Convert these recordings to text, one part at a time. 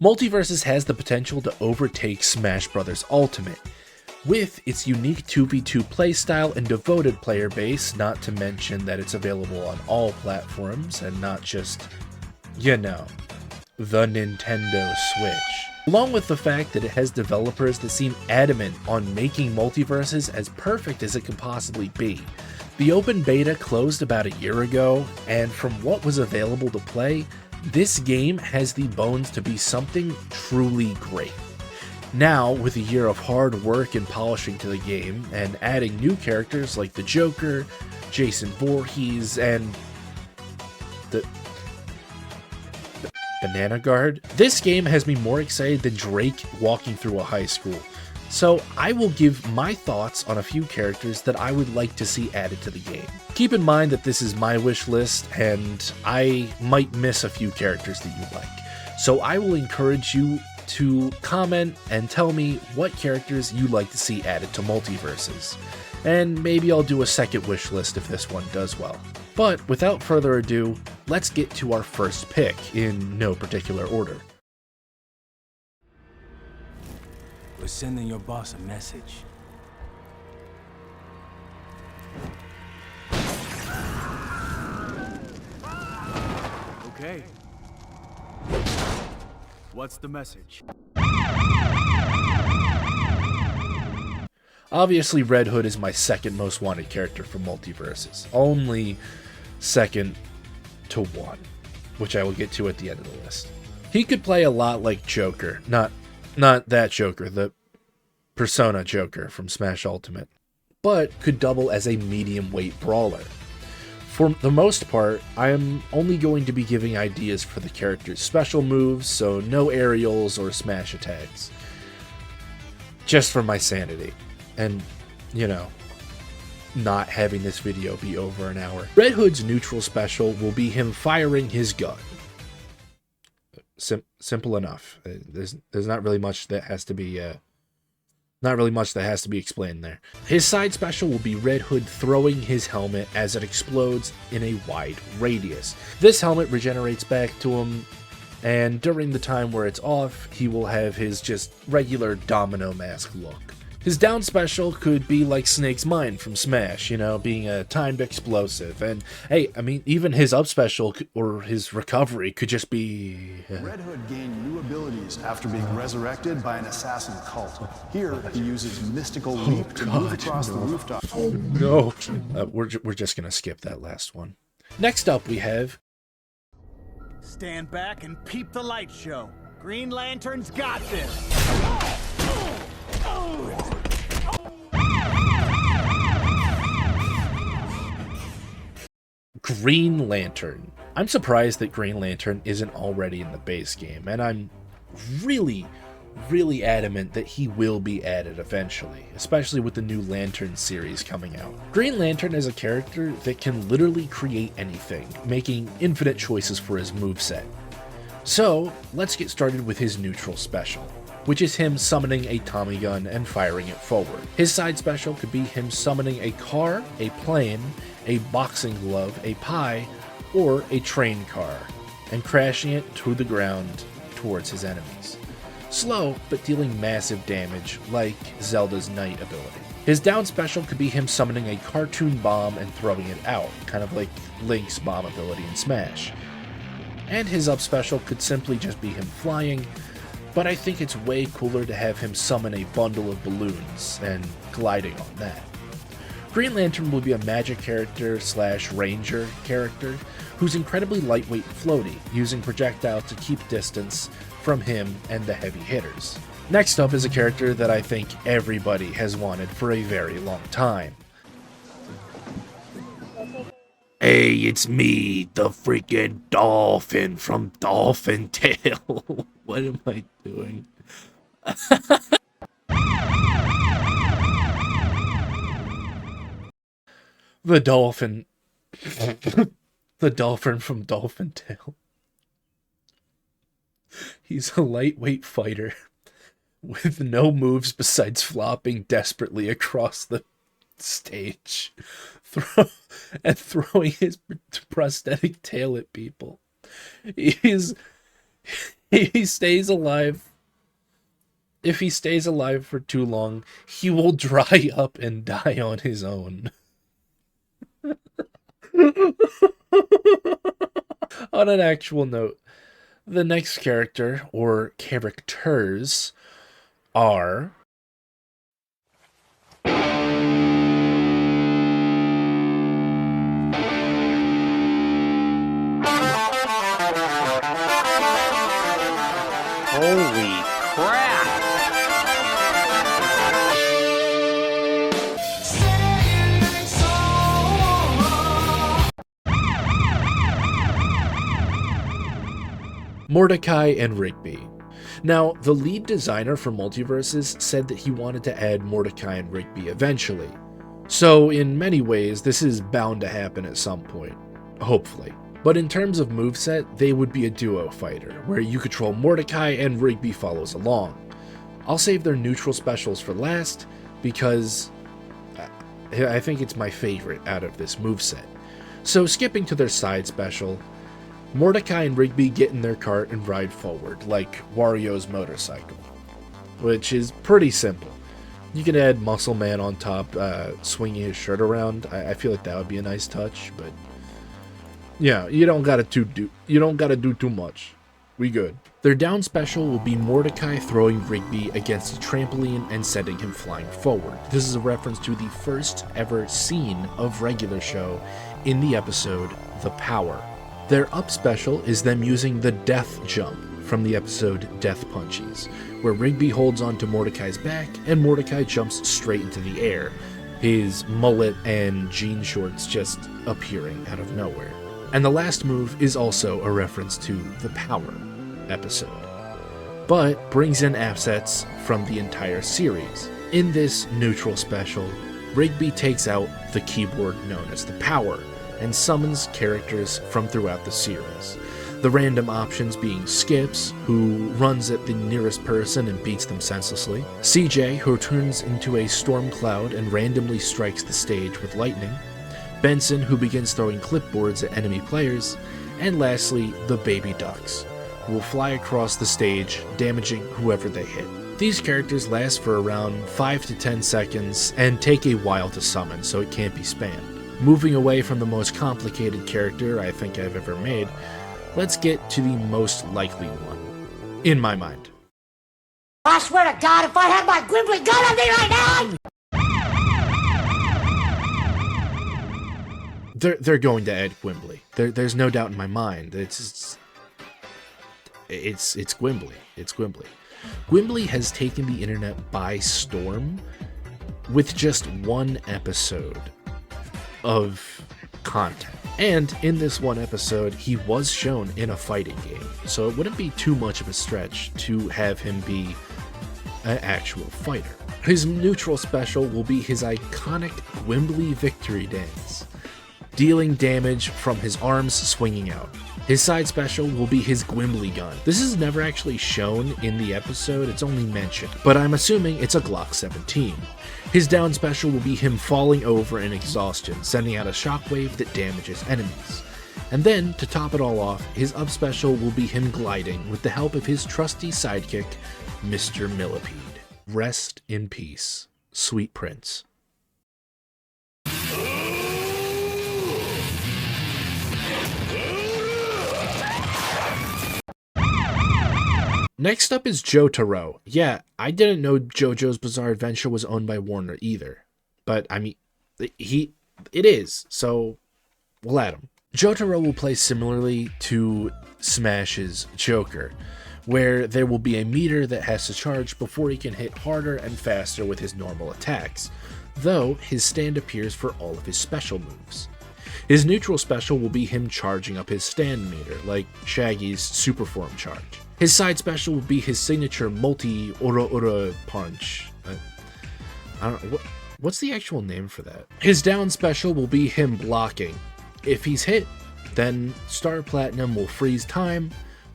Multiversus has the potential to overtake Smash Bros. Ultimate. With its unique 2v2 playstyle and devoted player base, not to mention that it's available on all platforms and not just, you know, the Nintendo Switch. Along with the fact that it has developers that seem adamant on making Multiversus as perfect as it can possibly be. The open beta closed about a year ago, and from what was available to play, this game has the bones to be something truly great. Now, with a year of hard work and polishing to the game, and adding new characters like the Joker, Jason Voorhees, and the Banana Guard, this game has me more excited than Drake walking through a high school. So I will give my thoughts on a few characters that I would like to see added to the game. Keep in mind that this is my wish list, and I might miss a few characters that you like. So I will encourage you to comment and tell me what characters you'd like to see added to Multiversus. And maybe I'll do a second wish list if this one does well. But without further ado, let's get to our first pick in no particular order. We're sending your boss a message. Okay. What's the message? Obviously, Red Hood is my second most wanted character for Multiversus. Only second to one, which I will get to at the end of the list. He could play a lot like Joker. Not that Joker, the Persona Joker from Smash Ultimate, but could double as a medium weight brawler. For the most part, I am only going to be giving ideas for the character's special moves, so no aerials or smash attacks. Just for my sanity. And, you know, not having this video be over an hour. Red Hood's neutral special will be him firing his gun. Simple enough. There's not really much that has to be explained there. His side special will be Red Hood throwing his helmet as it explodes in a wide radius. This helmet regenerates back to him, and during the time where it's off, he will have his just regular domino mask look. His down special could be like Snake's Mine from Smash, you know, being a timed explosive. And hey, I mean, even his up special or his recovery could just be... Red Hood gained new abilities after being resurrected by an assassin cult. Here, he uses mystical leap to move across the rooftop. Oh no, we're just gonna skip that last one. Next up we have... Stand back and peep the light show. Green Lantern's got this. Green Lantern. I'm surprised that Green Lantern isn't already in the base game, and I'm really adamant that he will be added eventually, especially with the new Lantern series coming out. Green Lantern is a character that can literally create anything, making infinite choices for his moveset. So, let's get started with his neutral special, which is him summoning a Tommy gun and firing it forward. His side special could be him summoning a car, a plane, a boxing glove, a pie, or a train car, and crashing it to the ground towards his enemies. Slow, but dealing massive damage, like Zelda's Knight ability. His down special could be him summoning a cartoon bomb and throwing it out, kind of like Link's bomb ability in Smash. And his up special could simply just be him flying, but I think it's way cooler to have him summon a bundle of balloons and gliding on that. Green Lantern will be a magic character / ranger character who's incredibly lightweight and floaty, using projectiles to keep distance from him and the heavy hitters. Next up is a character that I think everybody has wanted for a very long time. Hey, it's me, the freaking Dolphin from Dolphin Tale. What am I doing? The Dolphin. The Dolphin from Dolphin Tale. He's a lightweight fighter with no moves besides flopping desperately across the stage and throwing his prosthetic tail at people. If he stays alive, if he stays alive for too long, he will dry up and die on his own. On an actual note, the next character, or characters, are... Holy crap! Mordecai and Rigby. Now, the lead designer for Multiversus said that he wanted to add Mordecai and Rigby eventually. So, in many ways, this is bound to happen at some point. Hopefully. But in terms of moveset, they would be a duo fighter, where you control Mordecai and Rigby follows along. I'll save their neutral specials for last, because I think it's my favorite out of this moveset. So skipping to their side special, Mordecai and Rigby get in their cart and ride forward, like Wario's motorcycle, which is pretty simple. You can add Muscle Man on top, swinging his shirt around. I feel like that would be a nice touch, but yeah, you don't gotta do too much. We good. Their down special will be Mordecai throwing Rigby against a trampoline and sending him flying forward. This is a reference to the first ever scene of Regular Show in the episode The Power. Their up special is them using the death jump from the episode Death Punchies, where Rigby holds onto Mordecai's back and Mordecai jumps straight into the air, his mullet and jean shorts just appearing out of nowhere. And the last move is also a reference to the Power episode, but brings in assets from the entire series. In this neutral special, Rigby takes out the keyboard known as the Power, and summons characters from throughout the series. The random options being Skips, who runs at the nearest person and beats them senselessly, CJ, who turns into a storm cloud and randomly strikes the stage with lightning, Benson, who begins throwing clipboards at enemy players, and lastly, the Baby Ducks, who will fly across the stage, damaging whoever they hit. These characters last for around 5 to 10 seconds and take a while to summon, so it can't be spammed. Moving away from the most complicated character I think I've ever made, let's get to the most likely one, in my mind. I swear to God, if I had my Gwimbly gun on me right now! They're going to add Gwimbly. There's no doubt in my mind. It's Gwimbly. It's Gwimbly. Gwimbly has taken the internet by storm with just one episode of content. And in this one episode, he was shown in a fighting game, so it wouldn't be too much of a stretch to have him be an actual fighter. His neutral special will be his iconic Gwimbly victory dance, dealing damage from his arms swinging out. His side special will be his Gwimbly gun. This is never actually shown in the episode, it's only mentioned, but I'm assuming it's a Glock 17. His down special will be him falling over in exhaustion, sending out a shockwave that damages enemies. And then, to top it all off, his up special will be him gliding with the help of his trusty sidekick, Mr. Millipede. Rest in peace, sweet prince. Next up is Jotaro. Yeah, I didn't know JoJo's Bizarre Adventure was owned by Warner either. But, I mean, it is, so we'll add him. Jotaro will play similarly to Smash's Joker, where there will be a meter that has to charge before he can hit harder and faster with his normal attacks, though his stand appears for all of his special moves. His neutral special will be him charging up his stand meter, like Shaggy's Superform charge. His side special will be his signature multi-ora punch. I don't know, what's the actual name for that? His down special will be him blocking. If he's hit, then Star Platinum will freeze time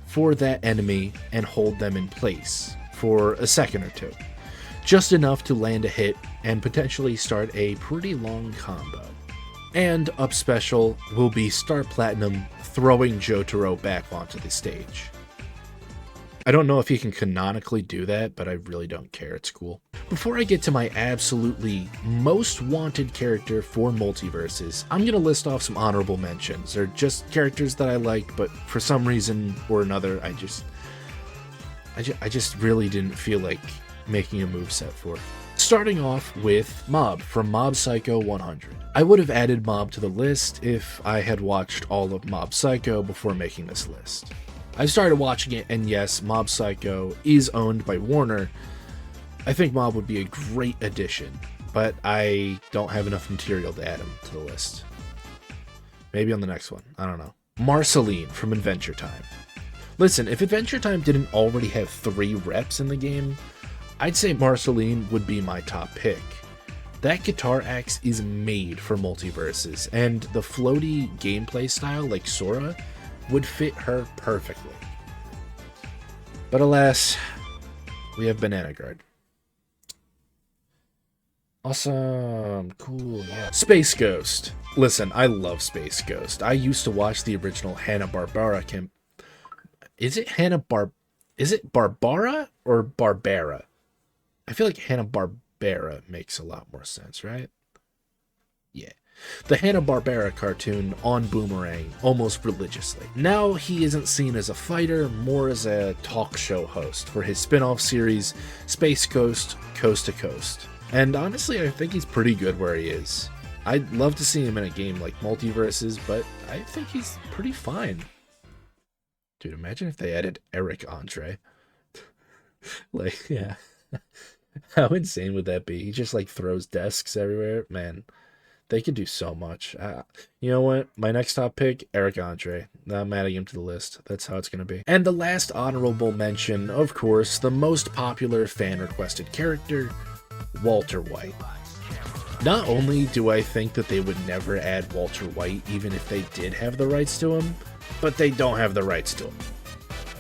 for that enemy and hold them in place for a second or two. Just enough to land a hit and potentially start a pretty long combo. And up special will be Star Platinum throwing Jotaro back onto the stage. I don't know if he can canonically do that, but I really don't care. It's cool. Before I get to my absolutely most wanted character for Multiversus, I'm going to list off some honorable mentions. They're just characters that I like, but for some reason or another, I just really didn't feel like making a moveset for. Starting off with Mob from Mob Psycho 100. I would have added Mob to the list if I had watched all of Mob Psycho before making this list. I started watching it, and yes, Mob Psycho is owned by Warner. I think Mob would be a great addition, but I don't have enough material to add him to the list. Maybe on the next one, I don't know. Marceline from Adventure Time. Listen, if Adventure Time didn't already have 3 reps in the game, I'd say Marceline would be my top pick. That guitar axe is made for Multiversus, and the floaty gameplay style like Sora would fit her perfectly. But alas, we have Banana Guard. Awesome, cool, yeah. Space Ghost. Listen, I love Space Ghost. I used to watch the original Hanna-Barbera camp. Is it Barbara or Barbera? I feel like Hanna-Barbera makes a lot more sense, right? Yeah. The Hanna-Barbera cartoon on Boomerang almost religiously. Now he isn't seen as a fighter, more as a talk show host for his spin-off series, Space Ghost, Coast to Coast. And honestly, I think he's pretty good where he is. I'd love to see him in a game like Multiversus, but I think he's pretty fine. Dude, imagine if they added Eric Andre. Like, yeah. How insane would that be? He just like throws desks everywhere. Man, they could do so much. You know what? My next top pick, Eric Andre. I'm adding him to the list. That's how it's going to be. And the last honorable mention, of course, the most popular fan-requested character, Walter White. Not only do I think that they would never add Walter White even if they did have the rights to him, but they don't have the rights to him.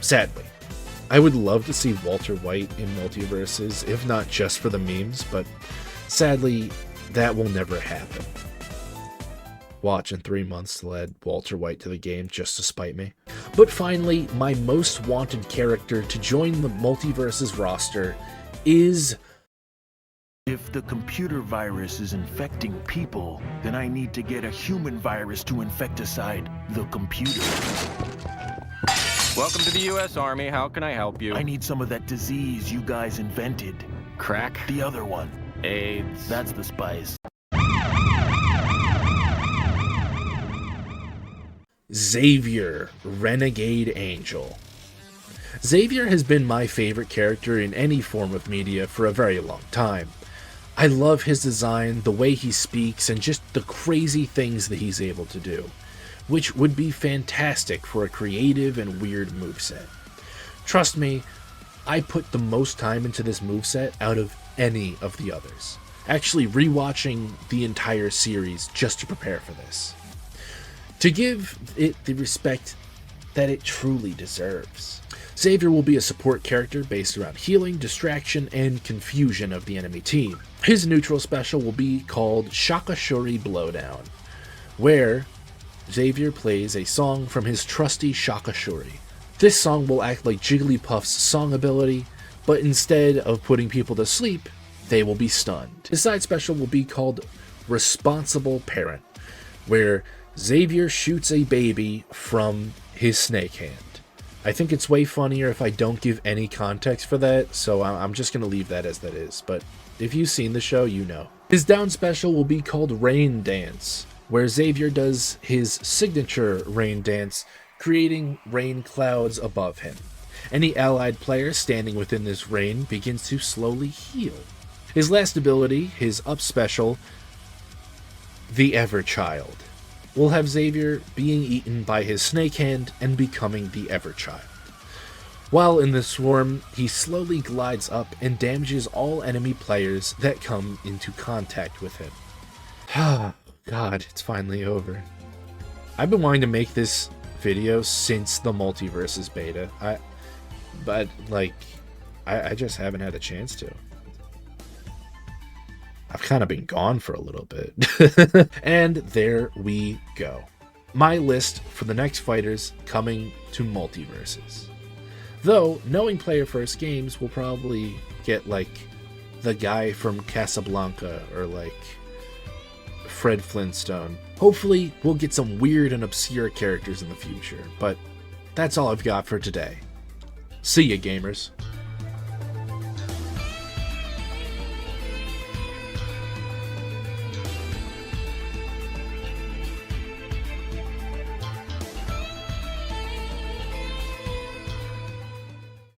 Sadly. I would love to see Walter White in Multiversus, if not just for the memes, but sadly, that will never happen. Watch in 3 months to add Walter White to the game just to spite me. But finally, my most wanted character to join the Multiversus roster is... If the computer virus is infecting people, then I need to get a human virus to infecticide the computer. Welcome to the U.S. Army. How can I help you? I need some of that disease you guys invented. Crack? The other one. AIDS. That's the spice. Xavier, Renegade Angel. Xavier has been my favorite character in any form of media for a very long time. I love his design, the way he speaks, and just the crazy things that he's able to do, which would be fantastic for a creative and weird moveset. Trust me, I put the most time into this moveset out of any of the others, actually rewatching the entire series just to prepare for this, to give it the respect that it truly deserves. Xavier will be a support character based around healing, distraction, and confusion of the enemy team. His neutral special will be called Shakashuri Blowdown, where Xavier plays a song from his trusty Shakashuri. This song will act like Jigglypuff's song ability, but instead of putting people to sleep, they will be stunned. His side special will be called Responsible Parent, where Xavier shoots a baby from his snake hand. I think it's way funnier if I don't give any context for that, so I'm just going to leave that as that is, but if you've seen the show, you know. His down special will be called Rain Dance, where Xavier does his signature rain dance, creating rain clouds above him. Any allied player standing within this rain begins to slowly heal. His last ability, his up special, the Everchild, will have Xavier being eaten by his snake hand and becoming the Everchild. While in the swarm, he slowly glides up and damages all enemy players that come into contact with him. God, it's finally over. I've been wanting to make this video since the Multiversus beta, but I just haven't had a chance to. I've kind of been gone for a little bit. And there we go. My list for the next fighters coming to Multiversus. Though, knowing Player First Games, we'll probably get, like, the guy from Casablanca, or, like, Fred Flintstone. Hopefully, we'll get some weird and obscure characters in the future, but that's all I've got for today. See ya, gamers.